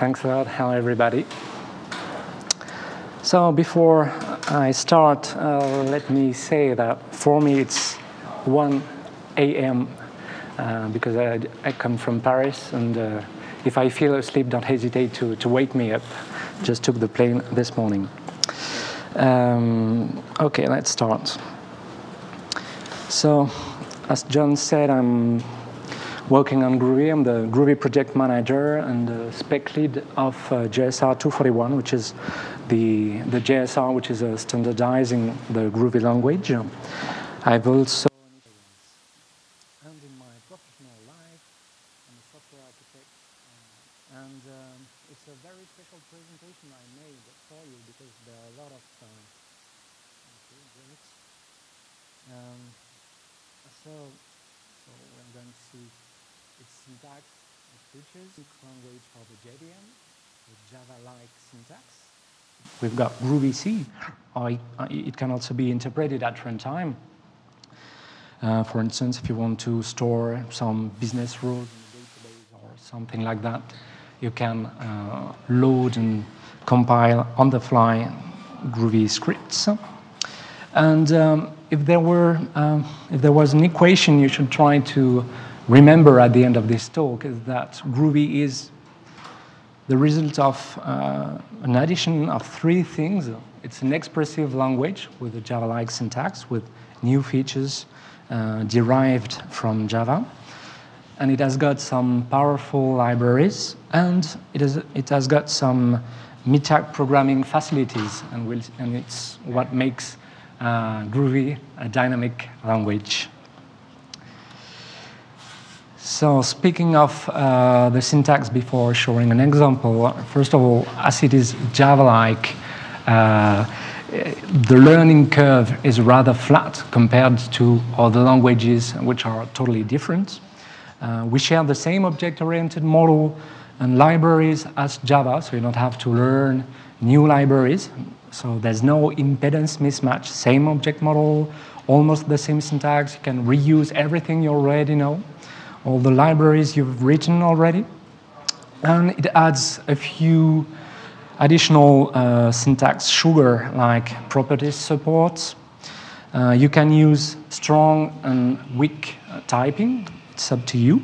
Thanks a lot. Hello, everybody. So before I start, let me say that for me it's 1 a.m. Because I come from Paris, and if I feel asleep, don't hesitate to wake me up. Just took the plane this morning. Okay, let's start. So, as John said, I'm working on Groovy. I'm the Groovy Project Manager and the spec lead of JSR 241, which is the JSR, which is standardizing the Groovy language. I've also, and in my professional life, I'm a software architect, and it's a very special presentation I made for you because there are a lot of so we're going to see its syntax, its features, language for the JVM, the Java-like syntax. We've got Groovy C, or it can also be interpreted at runtime. For instance, if you want to store some business rules in a database or something like that, you can load and compile on the fly Groovy scripts. And if there was an equation you should try to remember at the end of this talk, is that Groovy is the result of an addition of 3 things. It's an expressive language with a Java-like syntax with new features derived from Java. And it has got some powerful libraries, and it has got some mid-type programming facilities, and it's what makes Groovy a dynamic language. So speaking of the syntax before showing an example, first of all, as it is Java-like, the learning curve is rather flat compared to other languages which are totally different. We share the same object-oriented model and libraries as Java, so you don't have to learn new libraries. So there's no impedance mismatch, same object model, almost the same syntax. You can reuse everything you already know, all the libraries you've written already. And it adds a few additional syntax sugar, like properties support. You can use strong and weak typing. It's up to you.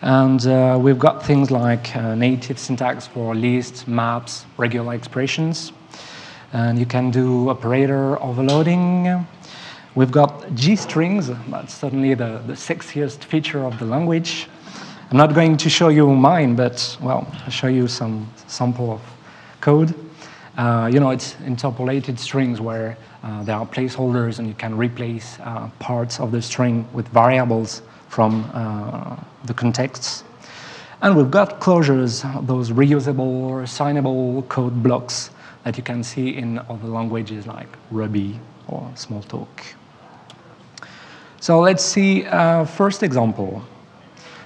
And we've got things like native syntax for lists, maps, regular expressions. And you can do operator overloading. We've got G-strings. That's certainly the sexiest feature of the language. I'm not going to show you mine, but, well, I'll show you some sample of code. It's interpolated strings where there are placeholders, and you can replace parts of the string with variables from the contexts. And we've got closures, those reusable or assignable code blocks that you can see in other languages like Ruby or Smalltalk. So let's see first example.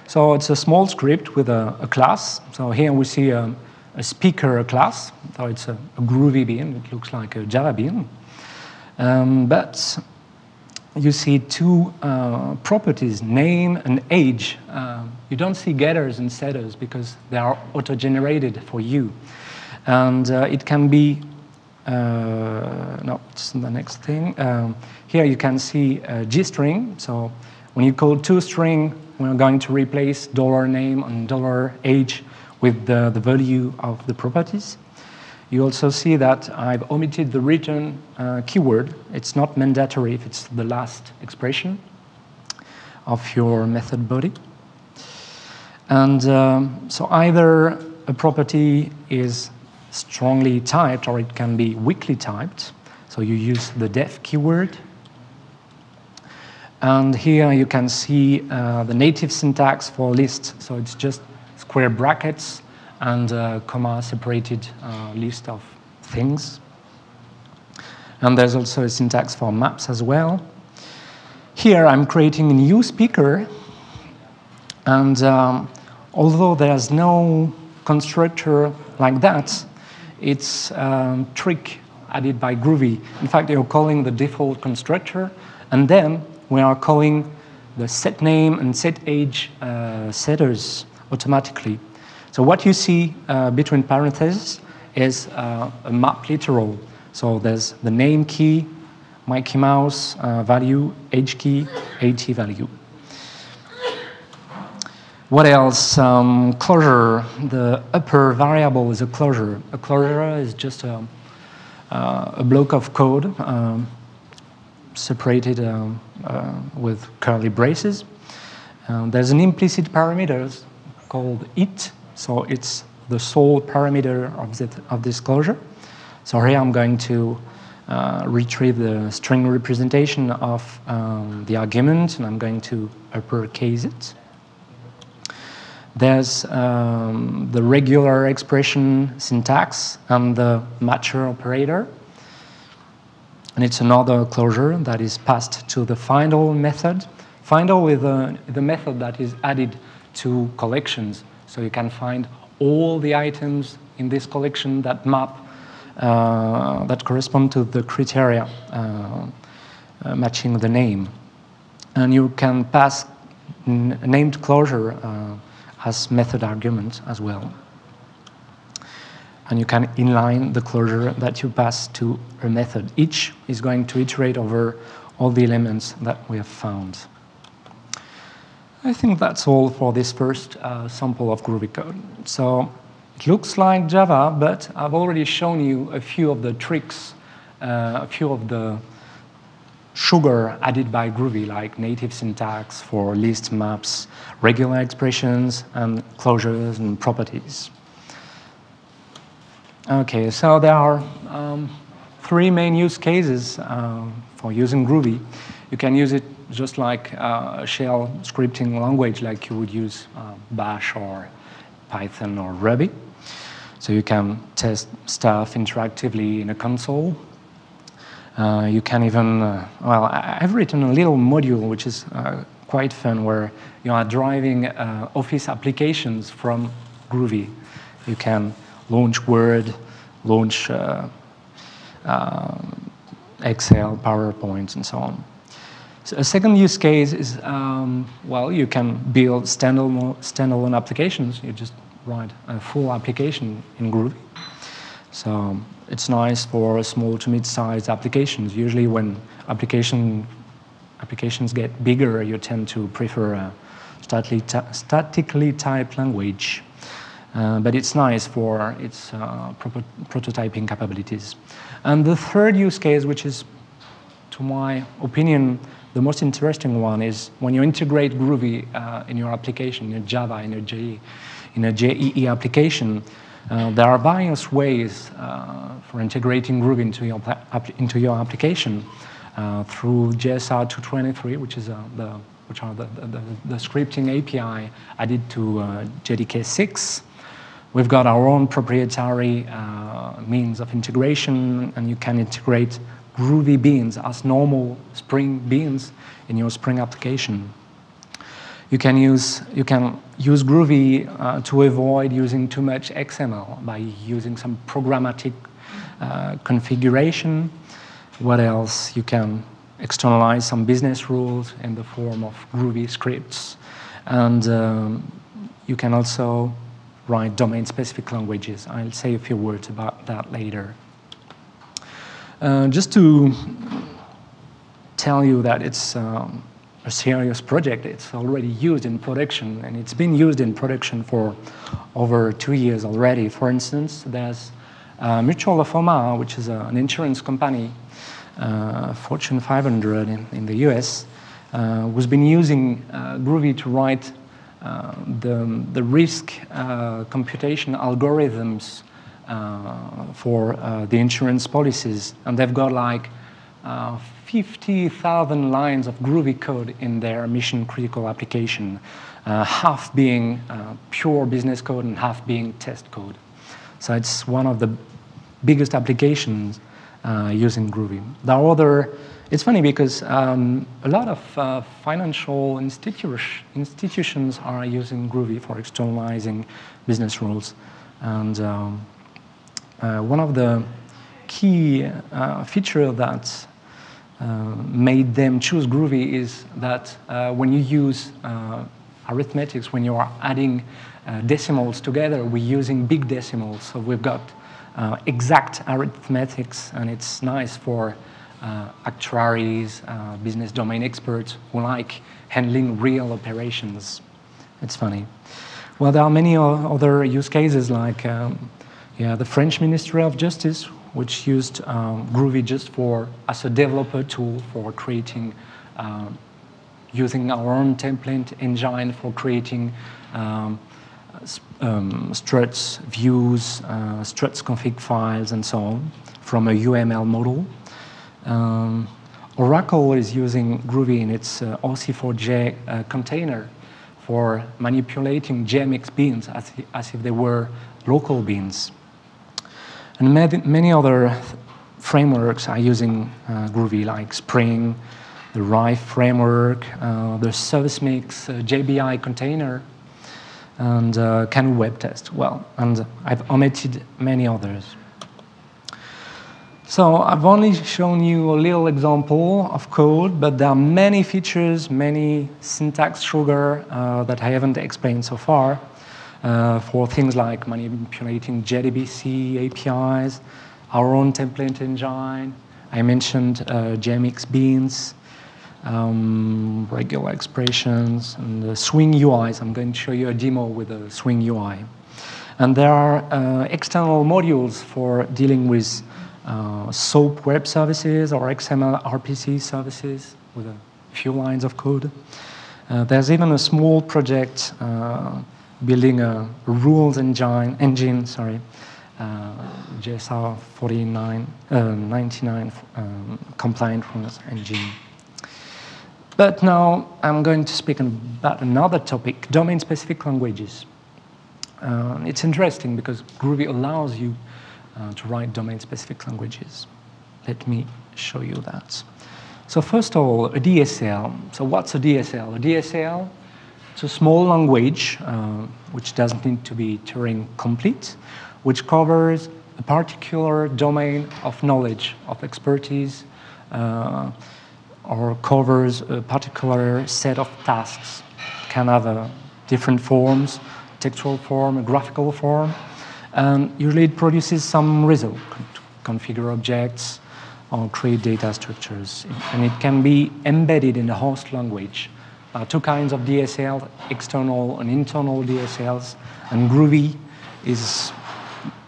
So it's a small script with a class. So here we see a speaker class. So it's a Groovy bean. It looks like a Java bean. But you see 2 properties, name and age. You don't see getters and setters because they are auto-generated for you. And it can be, no, it's the next thing. Here you can see a G-string. So when you call toString, we're going to replace $name and $age with the value of the properties. You also see that I've omitted the return keyword. It's not mandatory if it's the last expression of your method body. And so either a property is strongly typed or it can be weakly typed. So you use the def keyword. And here you can see the native syntax for list. So it's just square brackets and comma-separated list of things. And there's also a syntax for maps as well. Here I'm creating a new speaker. And although there's no constructor like that, it's a trick added by Groovy. In fact, you're calling the default constructor, and then we are calling the setName and setAge setters automatically. So what you see between parentheses is a map literal. So there's the name key, my key mouse value, age key, AT value. What else? Closure. The upper variable is a closure. A closure is just a block of code separated with curly braces. There's an implicit parameter called it. So it's the sole parameter of this closure. So here I'm going to retrieve the string representation of the argument, and I'm going to uppercase it. There's the regular expression syntax and the matcher operator. And it's another closure that is passed to the findAll method. findAll is the method that is added to collections. So you can find all the items in this collection that map, that correspond to the criteria matching the name. And you can pass named closure as method argument as well. And you can inline the closure that you pass to a method. Each is going to iterate over all the elements that we have found. I think that's all for this first sample of Groovy code. So it looks like Java, but I've already shown you a few of the tricks, a few of the sugar added by Groovy, like native syntax for list maps, regular expressions, and closures and properties. Okay, so there are three main use cases for using Groovy. You can use it just like a shell scripting language, like you would use Bash or Python or Ruby. So you can test stuff interactively in a console. You can even, well, I've written a little module which is quite fun, where you are driving Office applications from Groovy. You can launch Word, launch Excel, PowerPoint, and so on. So a second use case is, well, you can build standalone applications. You just write a full application in Groovy. So it's nice for small to mid-sized applications. Usually when applications get bigger, you tend to prefer a statically typed language. But it's nice for its prototyping capabilities. And the third use case, which is, to my opinion, the most interesting one, is when you integrate Groovy in your application, in Java, in a JEE application. There are various ways for integrating Groovy into your application through JSR 223, which are the scripting API added to JDK 6. We've got our own proprietary means of integration, and you can integrate Groovy beans as normal Spring beans in your Spring application. You can use Groovy to avoid using too much XML by using some programmatic configuration. What else? You can externalize some business rules in the form of Groovy scripts. And you can also write domain-specific languages. I'll say a few words about that later. Just to tell you that it's a serious project. It's already used in production, and it's been used in production for over 2 years already. For instance, there's Mutual of Omaha, which is an insurance company, Fortune 500 in the US, who's been using Groovy to write the risk computation algorithms for the insurance policies. And they've got like 50,000 lines of Groovy code in their mission-critical application, half being pure business code and half being test code. So it's one of the biggest applications using Groovy. There are other. It's funny because a lot of financial institutions are using Groovy for externalizing business rules. And one of the key features that made them choose Groovy is that when you use arithmetics, when you are adding decimals together, we're using big decimals. So we've got exact arithmetics, and it's nice for actuaries, business domain experts who like handling real operations. It's funny. Well, there are many other use cases, like the French Ministry of Justice, which used Groovy just as a developer tool for creating, using our own template engine for creating struts, views, struts config files, and so on, from a UML model. Oracle is using Groovy in its OC4J container for manipulating JMX beans as if they were local beans. And many other frameworks are using Groovy, like Spring, the Rife framework, the Service Mix, JBI container, and Canoe Web Test. Well, and I've omitted many others. So I've only shown you a little example of code, but there are many features, many syntax sugar that I haven't explained so far for things like manipulating JDBC APIs, our own template engine. I mentioned JMX beans, regular expressions, and the swing UIs. I'm going to show you a demo with a swing UI. And there are external modules for dealing with SOAP web services or XML RPC services with a few lines of code. There's even a small project building a rules engine, JSR 99 compliant rules engine. But now I'm going to speak about another topic, domain-specific languages. It's interesting because Groovy allows you to write domain-specific languages. Let me show you that. So first of all, a DSL. So what's a DSL? A DSL, it's a small language which doesn't need to be Turing complete, which covers a particular domain of knowledge, of expertise, or covers a particular set of tasks. It can have different forms, textual form, a graphical form. And usually it produces some result, configure objects, or create data structures. And it can be embedded in the host language. Two kinds of DSL, external and internal DSLs. And Groovy is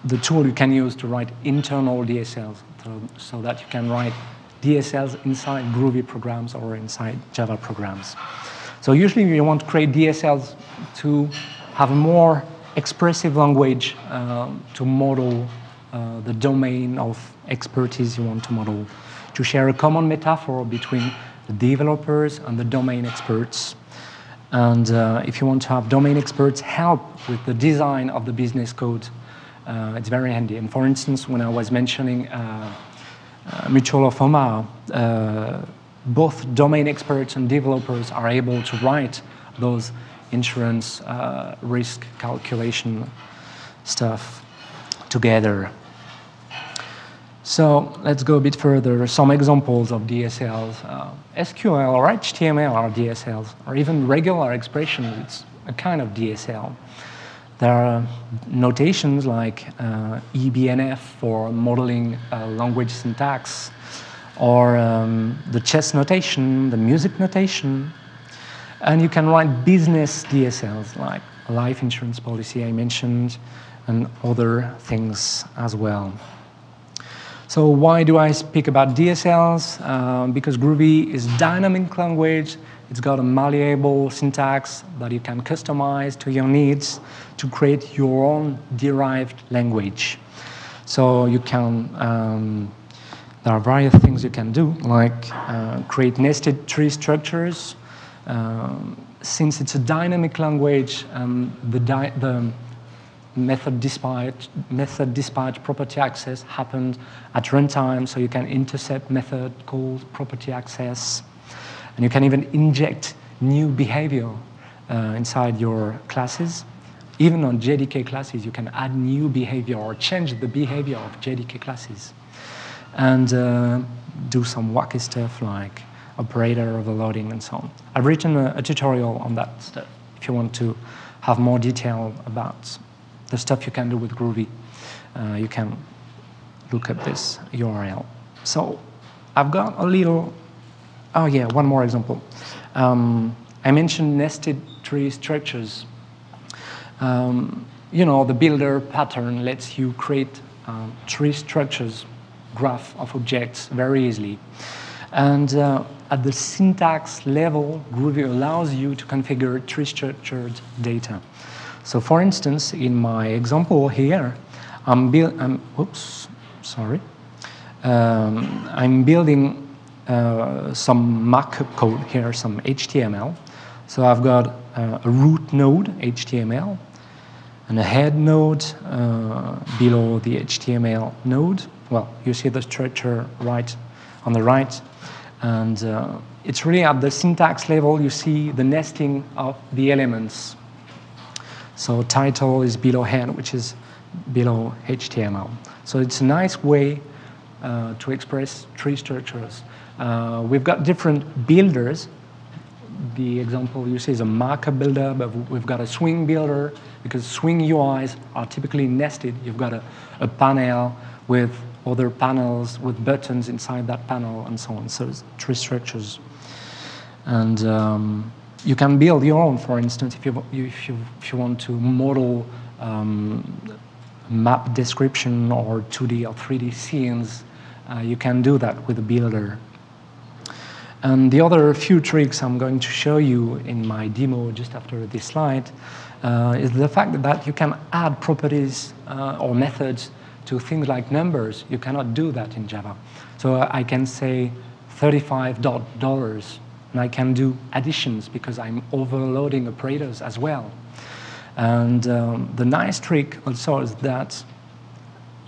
the tool you can use to write internal DSLs, so that you can write DSLs inside Groovy programs or inside Java programs. So usually you want to create DSLs to have a more expressive language to model the domain of expertise you want to model, to share a common metaphor between the developers and the domain experts. And if you want to have domain experts help with the design of the business code, it's very handy. And for instance, when I was mentioning Mutual of Omaha, both domain experts and developers are able to write those insurance risk calculation stuff together. So let's go a bit further. Some examples of DSLs. SQL or HTML are DSLs, or even regular expressions. It's a kind of DSL. There are notations like EBNF for modeling language syntax, or the chess notation, the music notation. And you can write business DSLs like life insurance policy I mentioned, and other things as well. So why do I speak about DSLs? Because Groovy is dynamic language. It's got a malleable syntax that you can customize to your needs to create your own derived language. So you can, there are various things you can do, like create nested tree structures. Since it's a dynamic language, the method dispatch property access happened at runtime, so you can intercept method calls property access. And you can even inject new behavior inside your classes. Even on JDK classes, you can add new behavior or change the behavior of JDK classes. And do some wacky stuff like operator overloading and so on. I've written a tutorial on that stuff if you want to have more detail about the stuff you can do with Groovy, you can look at this URL. So I've got a little, oh yeah, one more example. I mentioned nested tree structures. You know, the builder pattern lets you create tree structures, graph of objects very easily. And at the syntax level, Groovy allows you to configure tree structured data. So for instance, in my example here, I'm building some markup code here, some HTML. So I've got a root node, HTML, and a head node below the HTML node. Well, you see the structure right on the right. And it's really at the syntax level, you see the nesting of the elements. So title is below head, which is below HTML. So it's a nice way to express tree structures. We've got different builders. The example you see is a markup builder, but we've got a swing builder, because swing UIs are typically nested. You've got a panel with other panels with buttons inside that panel and so on. So it's tree structures. And you can build your own, for instance, if you want to model map description or 2D or 3D scenes, you can do that with a builder. And the other few tricks I'm going to show you in my demo just after this slide is the fact that you can add properties or methods to things like numbers. You cannot do that in Java. So I can say $35, and I can do additions because I'm overloading operators as well. And the nice trick also is that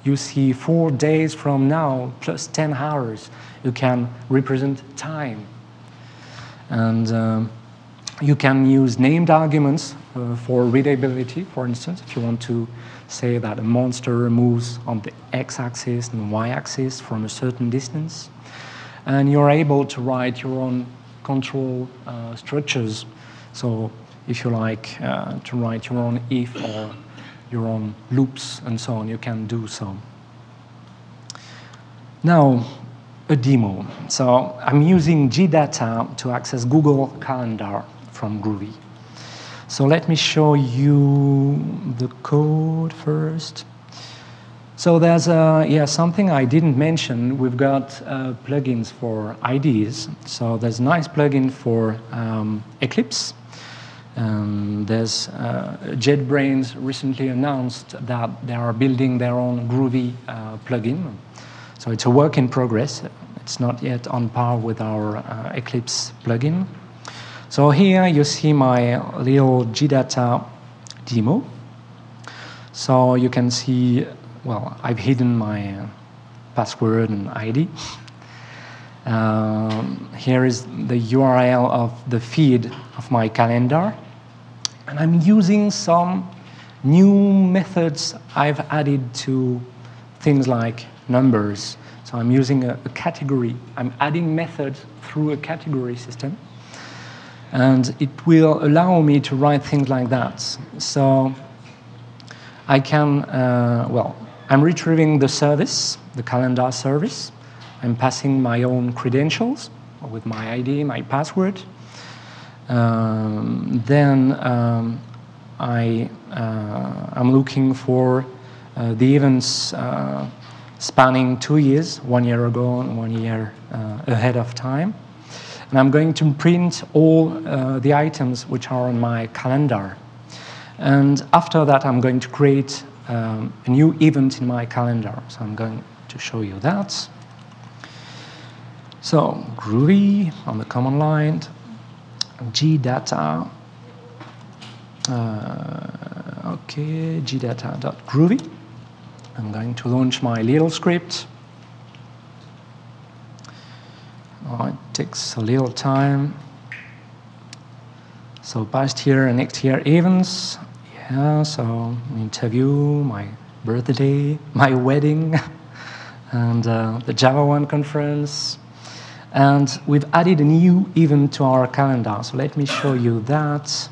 you see 4 days from now plus 10 hours. You can represent time. And you can use named arguments for readability, for instance, if you want to say that a monster moves on the x-axis and y-axis from a certain distance. And you're able to write your own control structures. So if you like to write your own if or your own loops and so on, you can do so. Now, a demo. So I'm using GData to access Google Calendar from Groovy. So let me show you the code first. So there's something I didn't mention. We've got plugins for IDs. So there's a nice plugin for Eclipse. There's JetBrains recently announced that they are building their own Groovy plugin. So it's a work in progress. It's not yet on par with our Eclipse plugin. So here you see my little GData demo. So you can see, well, I've hidden my password and ID. Here is the URL of the feed of my calendar. And I'm using some new methods I've added to things like numbers. So I'm using a category. I'm adding methods through a category system. And it will allow me to write things like that. So I can, I'm retrieving the service, the calendar service. I'm passing my own credentials with my ID, my password. I'm looking for the events spanning 2 years, 1 year ago and 1 year ahead of time. And I'm going to print all the items which are on my calendar. And after that, I'm going to create a new event in my calendar. So I'm going to show you that. So Groovy on the command line, gdata, gdata.groovy. I'm going to launch my little script. Oh, it takes a little time. So past year and next year events. Yeah, so interview, my birthday, my wedding, and the Java 1 conference. And we've added a new event to our calendar. So let me show you that.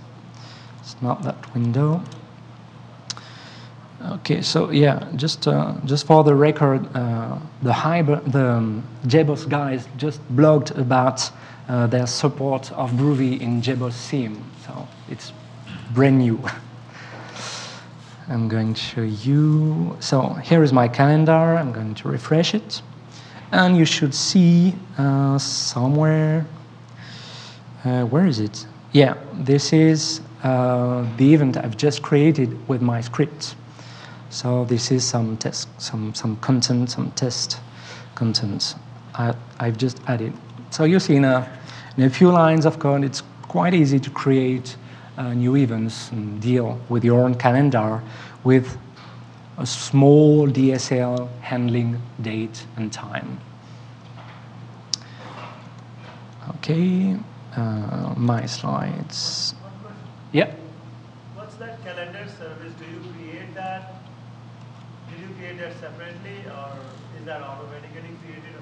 it's not that window. Okay, so yeah, just for the record, the JBoss guys just blogged about their support of Groovy in JBoss theme, so it's brand new. I'm going to show you. So here is my calendar. I'm going to refresh it, and you should see somewhere. Where is it? Yeah, this is the event I've just created with my script. So this is some test, some content, some test content I've just added. So you see in a few lines of code, it's quite easy to create new events and deal with your own calendar with a small DSL handling date and time. Okay, my slides. Yeah. What's that calendar service? Do you create that? Did you create that separately, or is that automatically created?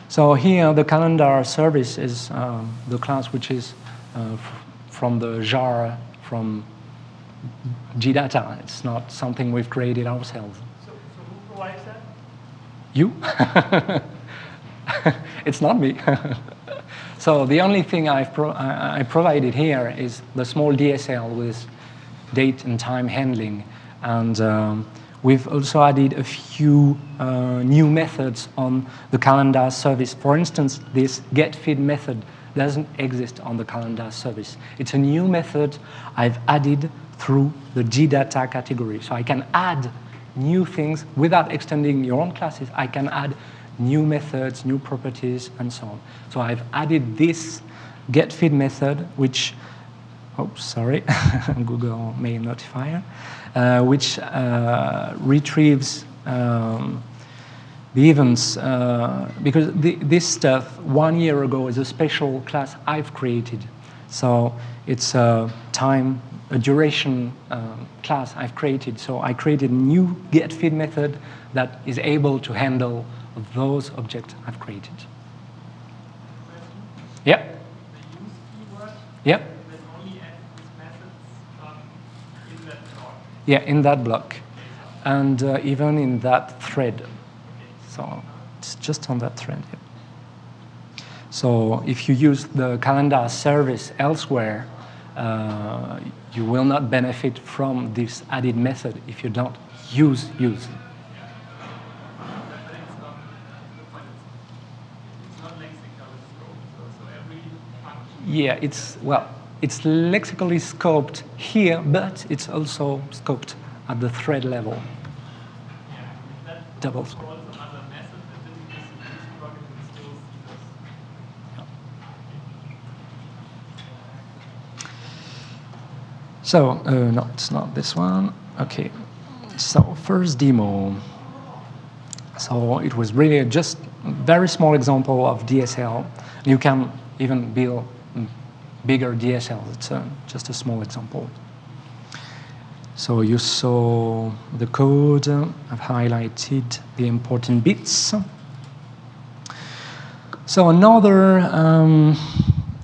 So here, the calendar service is the class which is from the jar from GData. It's not something we've created ourselves. So who provides that? You? It's not me. So the only thing I provided here is the small DSL with date and time handling, and we've also added a few new methods on the calendar service. For instance, this getFeed method doesn't exist on the calendar service. It's a new method I've added through the GData category. So I can add new things without extending your own classes. I can add new methods, new properties, and so on. So I've added this getFeed method, which, oops, sorry, Google mail notifier, which retrieves the events, because this stuff 1 year ago is a special class I've created. So it's a time, a duration class I've created. So I created a new getFeed method that is able to handle those objects I've created. Yep. The use keyword. Yep. There's only these methods in that block. Yeah, in that block, and even in that thread. So it's just on that thread. Yep. So if you use the calendar service elsewhere, you will not benefit from this added method if you don't use. Yeah, it's lexically scoped here, but it's also scoped at the thread level. Yeah, Double scope. Another method that didn't use the use program can still see this. So, no, it's not this one. Okay, so first demo. So it was really just a very small example of DSL. You can even build bigger DSL. It's just a small example. So you saw the code. I've highlighted the important bits. So another,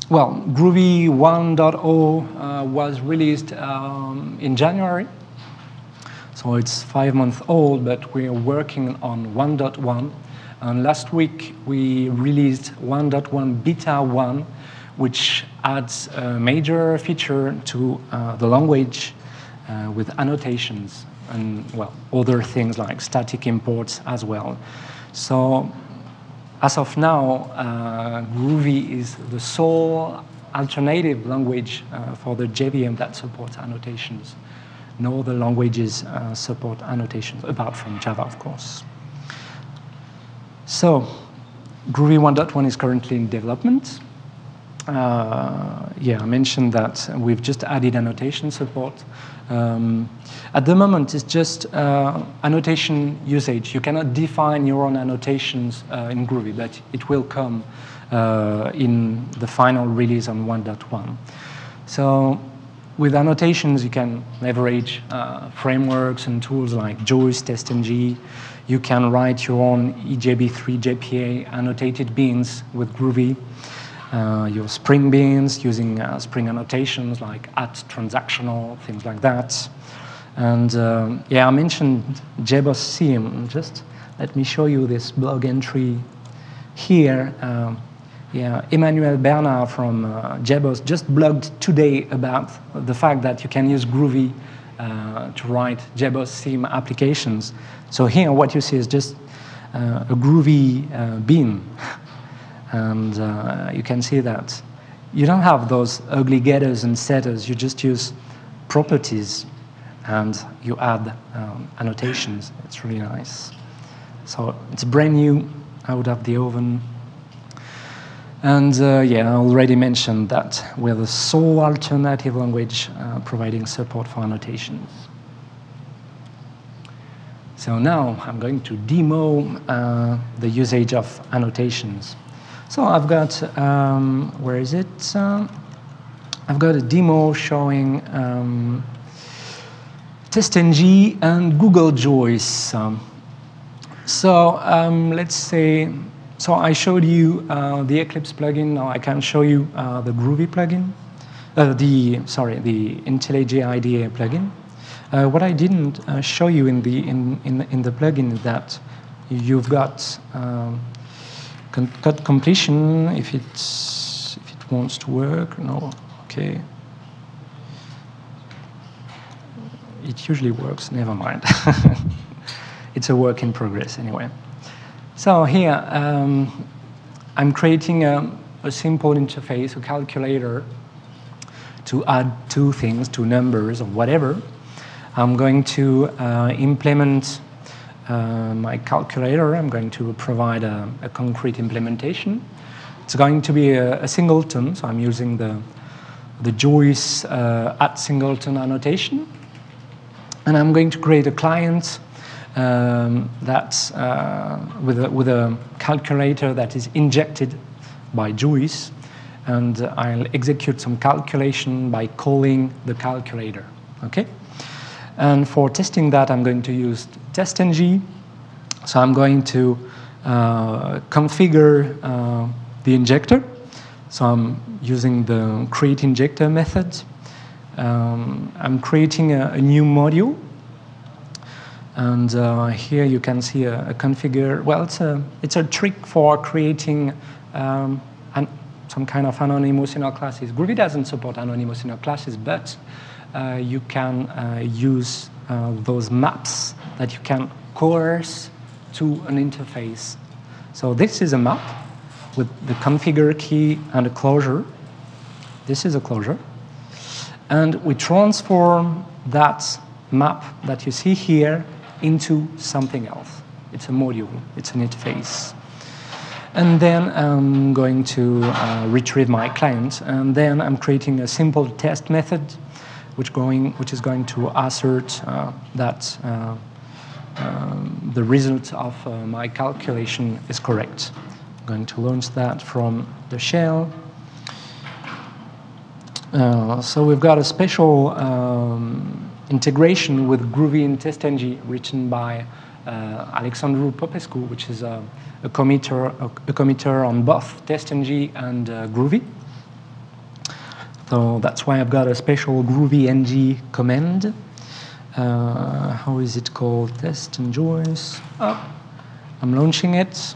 Groovy 1.0 was released in January. So it's 5 months old, but we are working on 1.1. And last week we released 1.1 beta 1, which adds a major feature to the language with annotations and, other things like static imports as well. So as of now, Groovy is the sole alternative language for the JVM that supports annotations. No other languages support annotations, apart from Java, of course. So Groovy 1.1 is currently in development. I mentioned that we've just added annotation support. At the moment, it's just annotation usage. You cannot define your own annotations in Groovy, but it will come in the final release on 1.1. So with annotations, you can leverage frameworks and tools like JOIS, TestNG. You can write your own EJB3 JPA annotated beans with Groovy. your Spring beans using Spring annotations like @transactional, things like that. And yeah, I mentioned JBoss theme. Just let me show you this blog entry here. Yeah, Emmanuel Bernard from JBoss just blogged today about the fact that you can use Groovy to write JBoss theme applications. So here what you see is just a Groovy bean. And you can see that you don't have those ugly getters and setters. You just use properties and you add annotations. It's really nice. So it's brand new out of the oven. And yeah, I already mentioned that we're the sole alternative language providing support for annotations. So now I'm going to demo the usage of annotations. So I've got, where is it? I've got a demo showing TestNG and Google Joyce. So let's say, so I showed you the Eclipse plugin. Now I can show you the Groovy plugin, the IntelliJ IDEA plugin. What I didn't show you in the plugin is that you've got cut completion if it wants to work. No, okay. It usually works. Never mind. It's a work in progress anyway. So here I'm creating a simple interface, a calculator, to add two things, two numbers or whatever. I'm going to implement my calculator. I'm going to provide a concrete implementation. It's going to be a singleton, so I'm using the Joyce @singleton annotation. And I'm going to create a client that's with a calculator that is injected by Joyce, and I'll execute some calculation by calling the calculator. Okay. And for testing that, I'm going to use TestNG. So I'm going to configure the injector. So I'm using the create injector method. I'm creating a new module. And here you can see a configure. Well, it's a trick for creating some kind of anonymous inner classes. Groovy doesn't support anonymous inner classes, but you can use those maps that you can coerce to an interface. So this is a map with the configure key and a closure. This is a closure. And we transform that map that you see here into something else. It's a module, it's an interface. And then I'm going to retrieve my client, and then I'm creating a simple test method which is going to assert that the result of my calculation is correct. I'm going to launch that from the shell. So we've got a special integration with Groovy and TestNG written by Alexandru Popescu, which is a committer on both TestNG and Groovy. So that's why I've got a special Groovy ng command. How is it called? Test and Joyce. Oh, I'm launching it.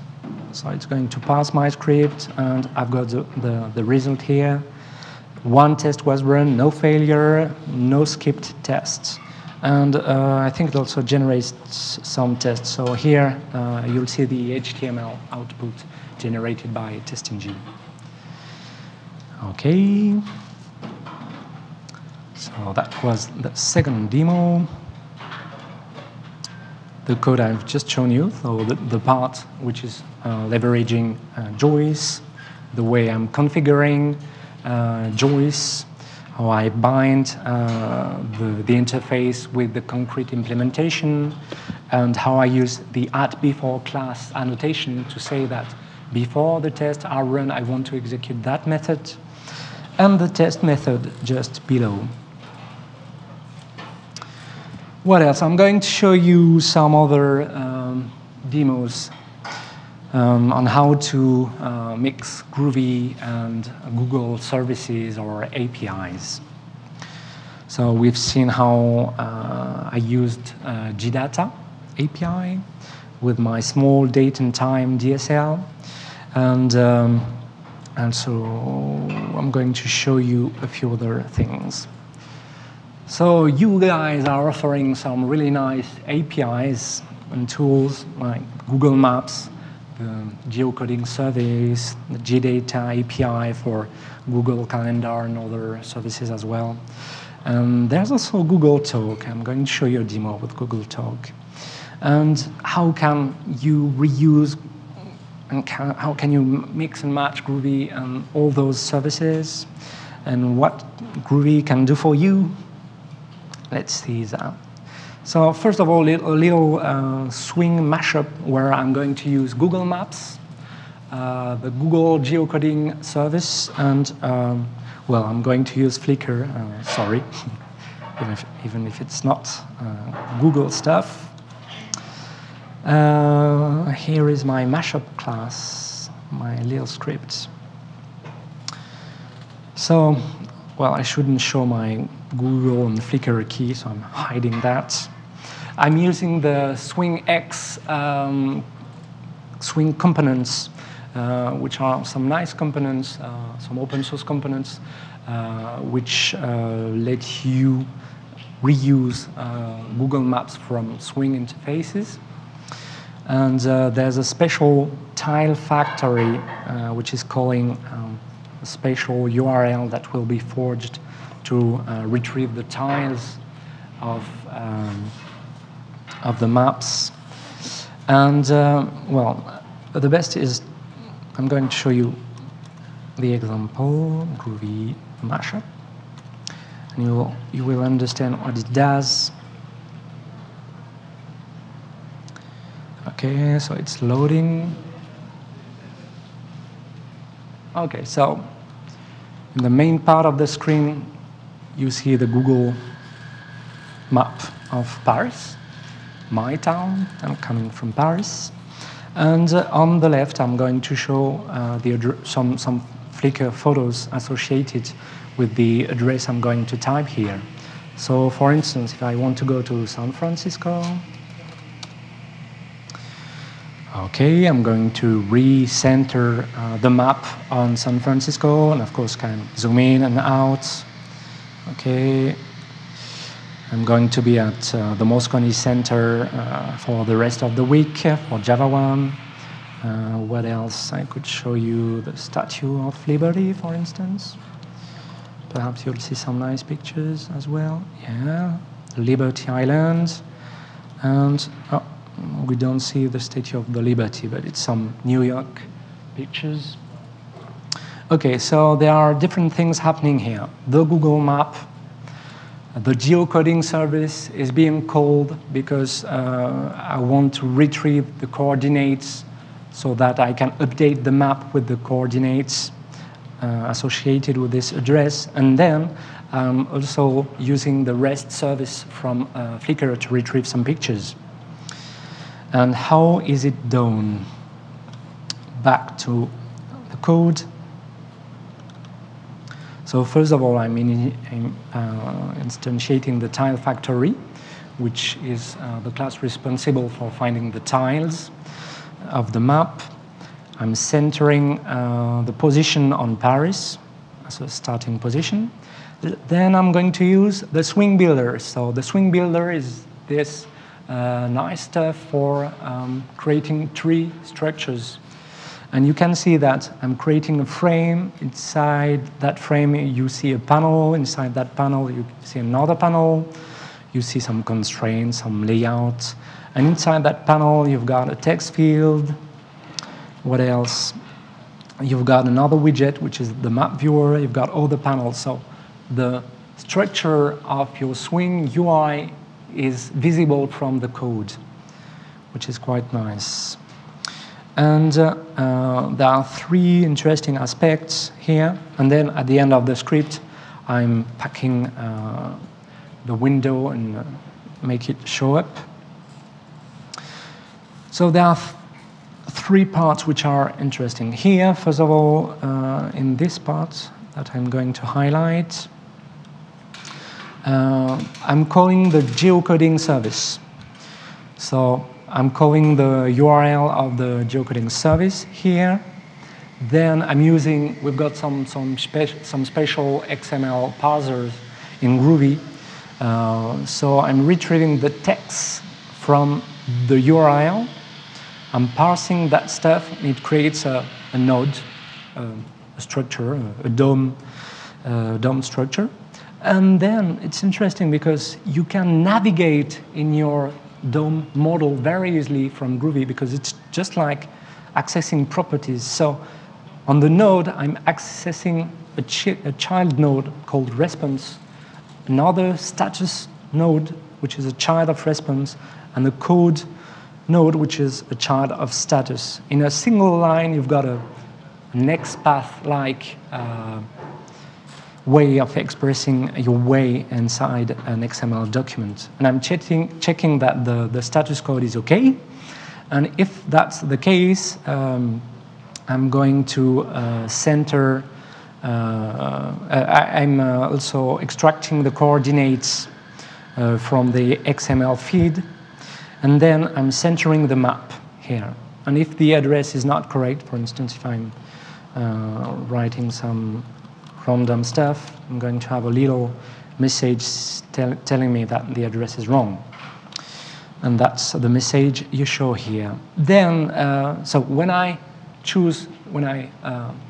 So it's going to pass my script, and I've got the result here. One test was run, no failure, no skipped tests. And I think it also generates some tests. So here you'll see the HTML output generated by TestNG. Okay. So that was the second demo. The code I've just shown you, so the part which is leveraging Joyce, the way I'm configuring Joyce, how I bind the interface with the concrete implementation, and how I use the @before class annotation to say that before the tests are run, I want to execute that method, and the test method just below. What else? I'm going to show you some other demos. on how to mix Groovy and Google services or APIs. So we've seen how I used GData API with my small date and time DSL, and so I'm going to show you a few other things. So you guys are offering some really nice APIs and tools like Google Maps, the geocoding service, the GData API for Google Calendar and other services as well. And there's also Google Talk. I'm going to show you a demo with Google Talk. And how can you reuse and how can you mix and match Groovy and all those services, and what Groovy can do for you? Let's see that. So first of all, a little swing mashup where I'm going to use Google Maps, the Google geocoding service, and well, I'm going to use Flickr, sorry, even if it's not Google stuff. Here is my mashup class, my little script. So, well, I shouldn't show my Google and Flickr key, so I'm hiding that. I'm using the SwingX Swing components, which are some nice components, some open source components, which let you reuse Google Maps from Swing interfaces. And there's a special tile factory, which is calling a special URL that will be forged to retrieve the tiles of the maps. And, well, the best is, I'm going to show you the example, Groovy mashup, and you will understand what it does. Okay, so it's loading. Okay, so in the main part of the screen, you see the Google map of Paris, my town. I'm coming from Paris. And on the left, I'm going to show some Flickr photos associated with the address I'm going to type here. So for instance, if I want to go to San Francisco, okay, I'm going to recenter the map on San Francisco, and of course can zoom in and out. Okay, I'm going to be at the Moscone Center for the rest of the week for Java 1. What else? I could show you the Statue of Liberty, for instance. Perhaps you'll see some nice pictures as well. Yeah, Liberty Island, and oh, we don't see the Statue of the Liberty, but it's some New York pictures. Okay, so there are different things happening here. The Google Map, the geocoding service is being called because I want to retrieve the coordinates so that I can update the map with the coordinates associated with this address. And then I'm also using the REST service from Flickr to retrieve some pictures. And how is it done? Back to the code. So first of all, I'm instantiating the tile factory, which is the class responsible for finding the tiles of the map. I'm centering the position on Paris as a starting position. Then I'm going to use the swing builder. So the swing builder is this nice stuff for creating tree structures. And you can see that I'm creating a frame. Inside that frame, you see a panel. Inside that panel, you see another panel. You see some constraints, some layout. And inside that panel, you've got a text field. What else? You've got another widget, which is the map viewer. You've got all the panels. So the structure of your Swing UI is visible from the code, which is quite nice. And there are three interesting aspects here. And then at the end of the script, I'm packing the window and make it show up. So there are three parts which are interesting here. First of all, in this part that I'm going to highlight, I'm calling the geocoding service. So I'm calling the URL of the geocoding service here. Then I'm using, we've got some special XML parsers in Groovy. So I'm retrieving the text from the URL. I'm parsing that stuff. It creates a node, a structure, a DOM structure. And then it's interesting because you can navigate in your DOM model very easily from Groovy because it's just like accessing properties. So on the node, I'm accessing a child node called response, another status node, which is a child of response, and a code node, which is a child of status. In a single line, you've got a next path-like way of expressing your way inside an XML document. And I'm checking that the status code is OK. And if that's the case, I'm going to center, I'm also extracting the coordinates from the XML feed. And then I'm centering the map here. And if the address is not correct, for instance, if I'm writing some random stuff, I'm going to have a little message telling me that the address is wrong. And that's the message you show here. Then, so when I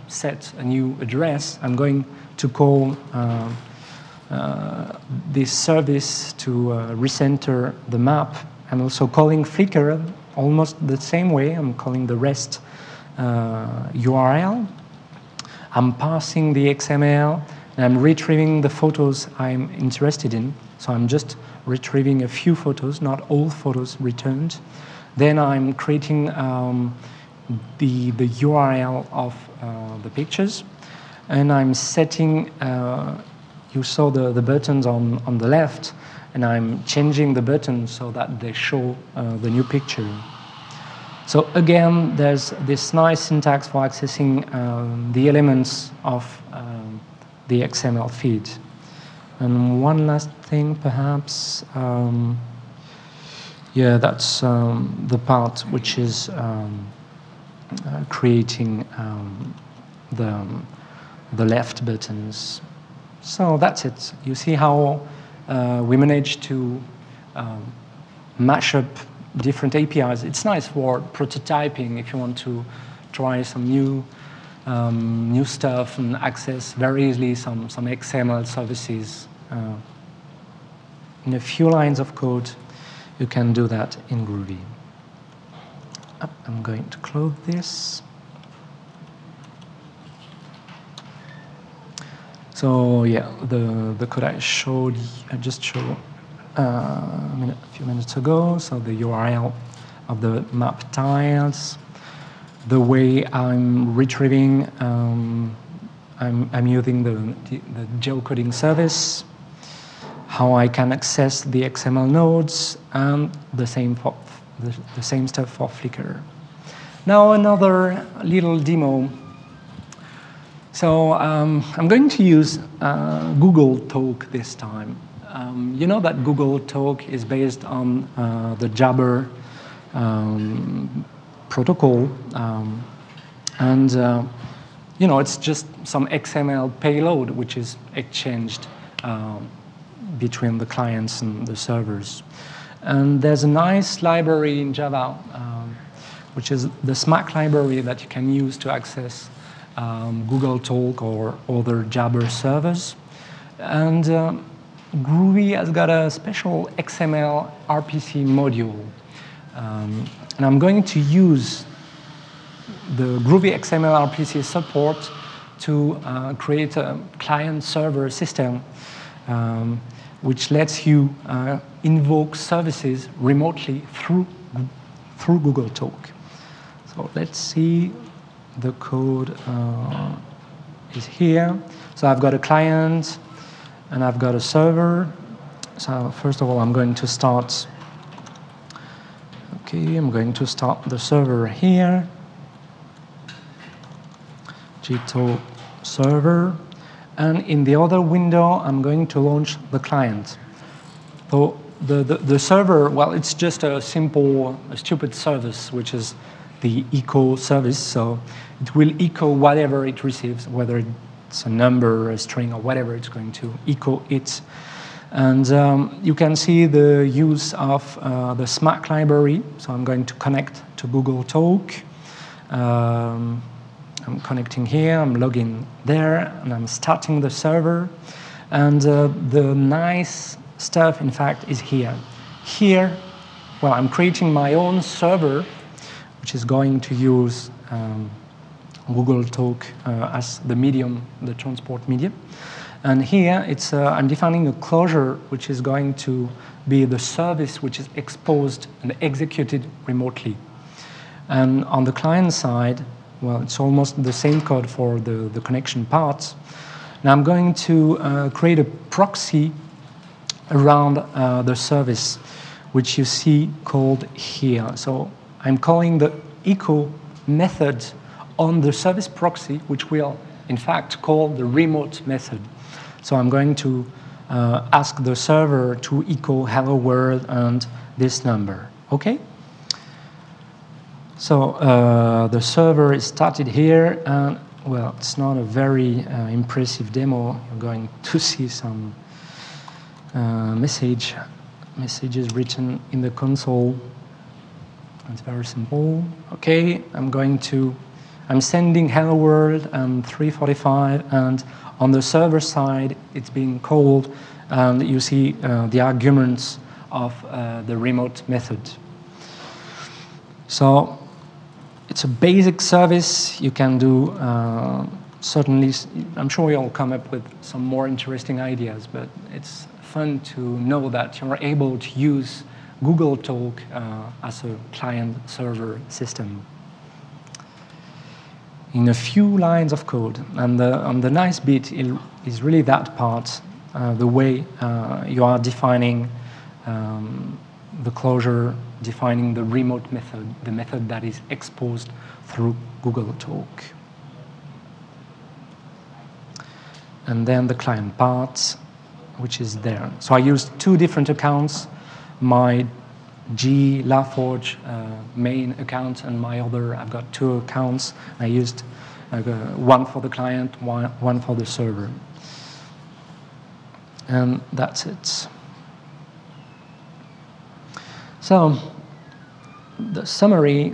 set a new address, I'm going to call this service to recenter the map. I'm also calling Flickr almost the same way. I'm calling the REST URL. I'm parsing the XML, and I'm retrieving the photos I'm interested in. So I'm just retrieving a few photos, not all photos returned. Then I'm creating the URL of the pictures, and I'm setting, you saw the buttons on the left, and I'm changing the buttons so that they show the new picture. So again, there's this nice syntax for accessing the elements of the XML feed. And one last thing, perhaps, yeah, that's the part which is creating the left buttons. So that's it. You see how we managed to mash up different APIs. It's nice for prototyping if you want to try some new stuff and access very easily some XML services. In a few lines of code, you can do that in Groovy. I'm going to close this. So yeah, the code I just showed a few minutes ago. So the URL of the map tiles, the way I'm retrieving, I'm using the geocoding service, how I can access the XML nodes, and the same stuff for Flickr. Now another little demo. So I'm going to use Google Talk this time. You know that Google Talk is based on the Jabber protocol, and you know, it's just some XML payload which is exchanged between the clients and the servers. And there's a nice library in Java, which is the SMAC library that you can use to access Google Talk or other Jabber servers. And Groovy has got a special XML RPC module. And I'm going to use the Groovy XML RPC support to create a client-server system which lets you invoke services remotely through Google Talk. So let's see, the code is here. So I've got a client and I've got a server. So first of all, I'm going to start. Okay, I'm going to start the server here. digital server. And in the other window, I'm going to launch the client. So the server, well, it's just a simple, stupid service, which is the echo service. So it will echo whatever it receives, whether it's a number, a string, or whatever, it's going to echo it. And you can see the use of the SMAC library. So I'm going to connect to Google Talk. I'm connecting here, I'm logging there, and I'm starting the server. And the nice stuff, in fact, is here. Here, well, I'm creating my own server, which is going to use Google Talk as the medium, the transport medium. And here, I'm defining a closure, which is going to be the service which is exposed and executed remotely. And on the client side, well, it's almost the same code for the connection parts. Now I'm going to create a proxy around the service, which you see called here. So I'm calling the echo method on the service proxy, which will, in fact, call the remote method. So I'm going to ask the server to echo hello world and this number, okay? So the server is started here, and well, it's not a very impressive demo. You're going to see some messages written in the console. It's very simple. Okay, I'm sending hello world and 345, and on the server side, it's being called, and you see the arguments of the remote method. So it's a basic service. You can do, certainly, I'm sure you'll come up with some more interesting ideas, but it's fun to know that you're able to use Google Talk as a client-server system in a few lines of code. And the nice bit is really that part, the way you are defining the closure, defining the remote method, the method that is exposed through Google Talk. And then the client part, which is there. So I used two different accounts, my G Laforge main account and my other, I've got two accounts. I used one for the client, one for the server. And that's it. So the summary,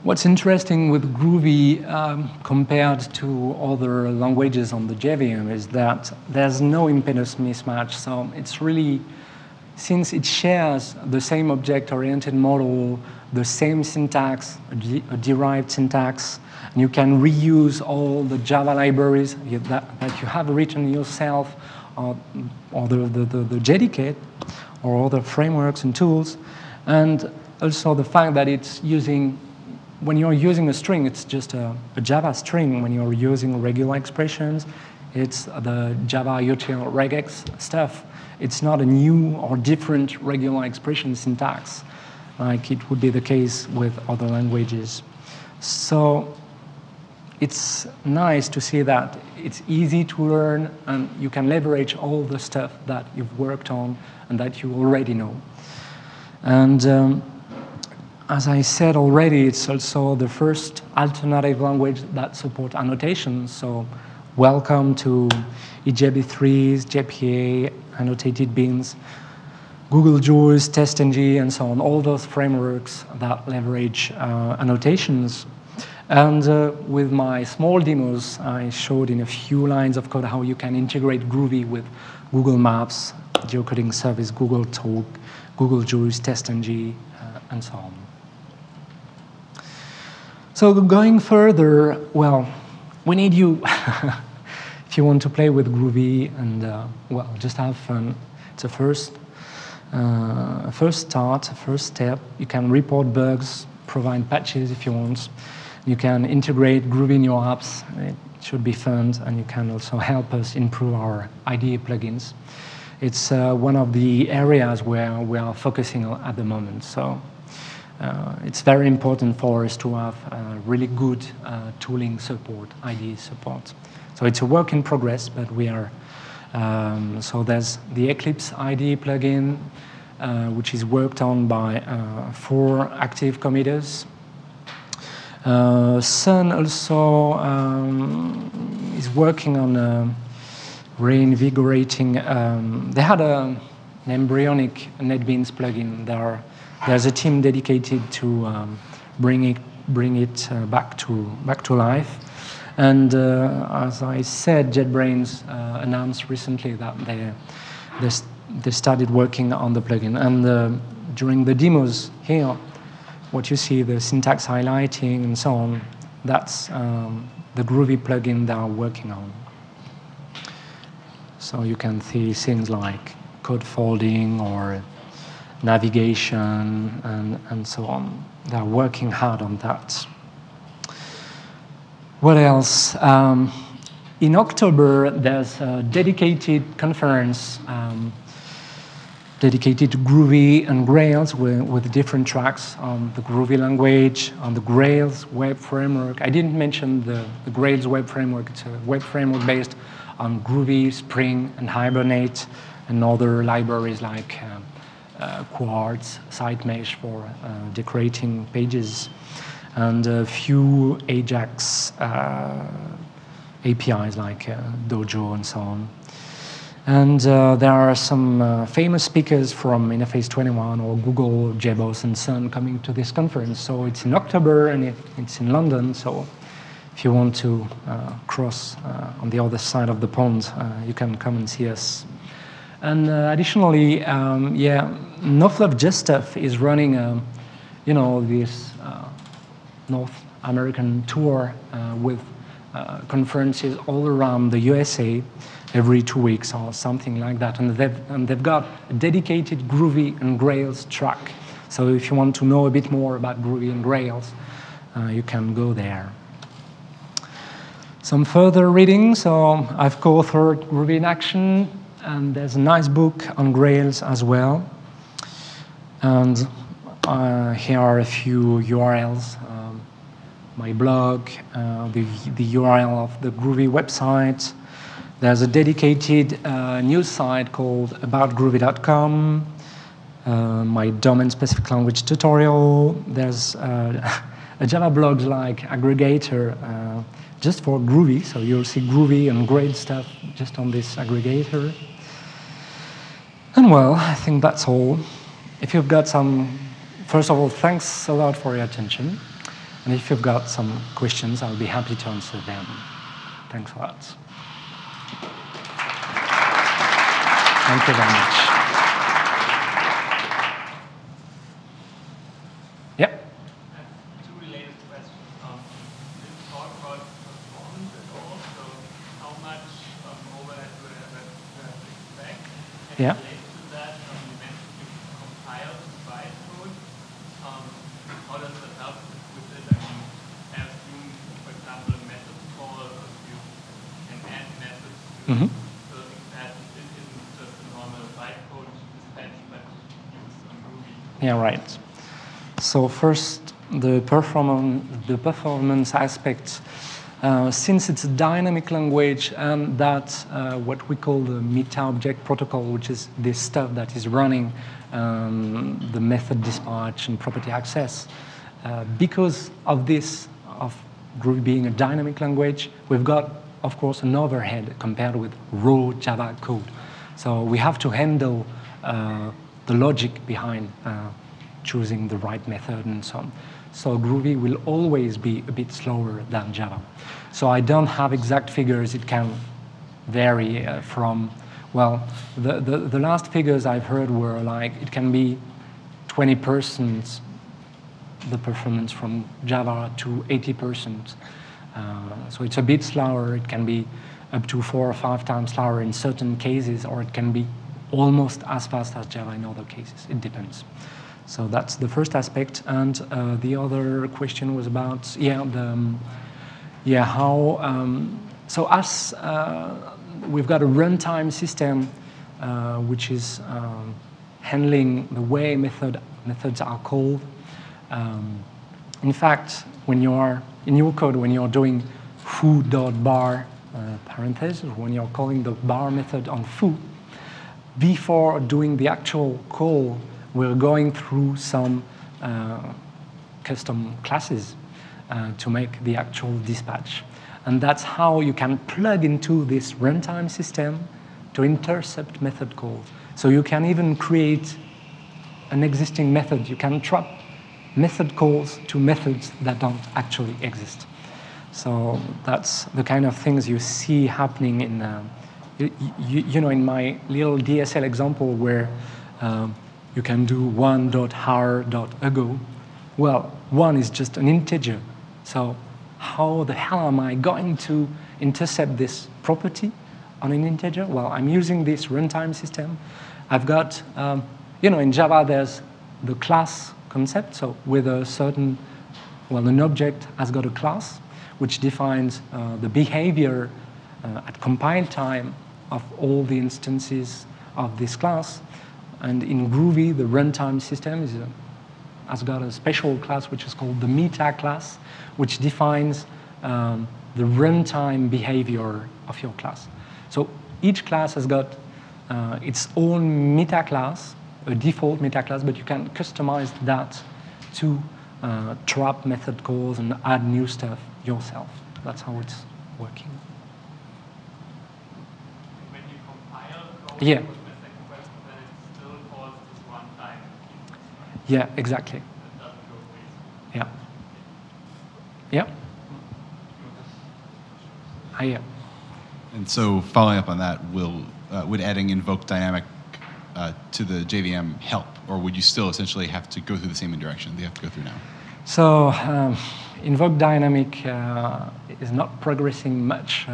what's interesting with Groovy compared to other languages on the JVM is that there's no impedance mismatch. So it's really, since it shares the same object-oriented model, the same syntax, a derived syntax, and you can reuse all the Java libraries that you have written yourself, or the JDK, or other frameworks and tools, and also the fact that it's using, when you're using a string, it's just a Java string. When you're using regular expressions, it's the Java util regex stuff. It's not a new or different regular expression syntax, like it would be the case with other languages. So it's nice to see that it's easy to learn, and you can leverage all the stuff that you've worked on and that you already know. And as I said already, it's also the first alternative language that supports annotations. So welcome to engEDU, JPA, annotated bins, Google Juice, TestNG, and so on, all those frameworks that leverage annotations. And with my small demos, I showed in a few lines of code how you can integrate Groovy with Google Maps, geocoding service, Google Talk, Google Juice, TestNG, and so on. So going further, well, we need you if you want to play with Groovy and, well, just have fun. It's a first step. You can report bugs, provide patches if you want. You can integrate Groovy in your apps. It should be fun, and you can also help us improve our IDE plugins. It's one of the areas where we are focusing on at the moment. So it's very important for us to have really good tooling support, IDE support. So it's a work in progress, but we are, so there's the Eclipse IDE plugin, which is worked on by 4 active committers. Sun also is working on reinvigorating. They had an embryonic NetBeans plugin. There's a team dedicated to bring it back to life. And as I said, JetBrains announced recently that they started working on the plugin. And during the demos here, what you see, the syntax highlighting and so on, that's the Groovy plugin they are working on. So you can see things like code folding or navigation and so on. They're working hard on that. What else? In October, there's a dedicated conference dedicated to Groovy and Grails with different tracks on the Groovy language, on the Grails web framework. I didn't mention the Grails web framework. It's a web framework based on Groovy, Spring, and Hibernate, and other libraries like Quartz, SiteMesh for decorating pages, and a few Ajax APIs like Dojo and so on. And there are some famous speakers from Interface 21 or Google, JBoss, and Sun coming to this conference. So it's in October and it's in London. So if you want to cross on the other side of the pond, you can come and see us. And additionally, North of Just Stuff is running, this North American tour with conferences all around the USA every 2 weeks or something like that. And they've got a dedicated Groovy and Grails track. So if you want to know a bit more about Groovy and Grails, you can go there. Some further reading. So I've co-authored Groovy in Action, and there's a nice book on Grails as well. And here are a few URLs. My blog, the URL of the Groovy website. There's a dedicated news site called aboutgroovy.com. My domain-specific language tutorial. There's a Java blog like aggregator just for Groovy. So you'll see Groovy and great stuff just on this aggregator. And well, I think that's all. If you've got some, first of all, thanks a lot for your attention. And if you've got some questions, I'll be happy to answer them. Thanks a lot. Thank you very much. Yep. Two related questions. Did you talk about performance at all? So how much overhead do you have to expect? And Yeah. related to that, you mentioned you compile to bytecode. How does that help with it? I mean, I assume, for example, a method call, you can add methods to so that it isn't just a normal bytecode dispatch, but used on Groovy. Yeah, right. So first, the performance aspect. Since it's a dynamic language and that's what we call the meta-object protocol, which is this stuff that is running the method dispatch and property access. Because of this, of Groovy being a dynamic language, we've got, of course, an overhead compared with raw Java code. So we have to handle the logic behind choosing the right method and so on. So Groovy will always be a bit slower than Java. So I don't have exact figures. It can vary from, well, the last figures I've heard were like, it can be 20% the performance from Java to 80%. So it's a bit slower. It can be up to 4 or 5 times slower in certain cases, or it can be almost as fast as Java in other cases. It depends. So that's the first aspect. And the other question was about, so as we've got a runtime system which is handling the way methods are called. In fact, when you are in your code, when you're doing foo.bar parentheses, when you're calling the bar method on foo, before doing the actual call, we're going through some custom classes to make the actual dispatch. And that's how you can plug into this runtime system to intercept method calls. So you can even create an existing method. You can trap method calls to methods that don't actually exist. So that's the kind of things you see happening in, you know, in my little DSL example where you can do one.har.ago. Well, one is just an integer. So how the hell am I going to intercept this property on an integer? Well, I'm using this runtime system. I've got, you know, in Java, there's the class concept. So with a certain, well, an object has got a class, which defines the behavior at compile time of all the instances of this class. And in Groovy, the runtime system has got a special class which is called the meta class, which defines the runtime behavior of your class. So each class has got its own meta class, a default meta class, but you can customize that to trap method calls and add new stuff yourself. That's how it's working. When you compile code, Yeah. my second question, then it still calls this runtime. Yeah, exactly. It doesn't go crazy. Yeah. Yeah. Yeah. And so following up on that, would adding invoke dynamic to the JVM help, or would you still essentially have to go through the same direction that you have to go through now? So invoke dynamic is not progressing much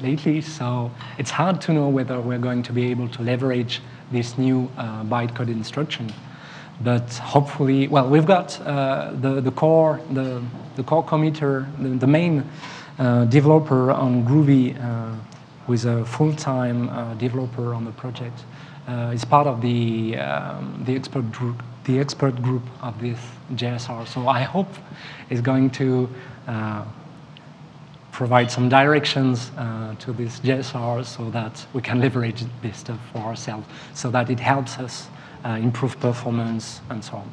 lately, so it's hard to know whether we're going to be able to leverage this new bytecode instruction. But hopefully, well, we've got the core committer, the main developer on Groovy, who is a full-time developer on the project, is part of the expert group of this JSR. So I hope it's going to provide some directions to this JSR so that we can leverage this stuff for ourselves, so that it helps us improve performance and so on.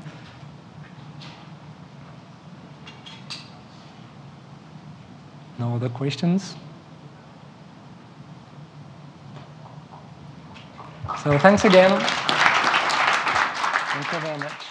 No other questions? So thanks again. Thank you very much.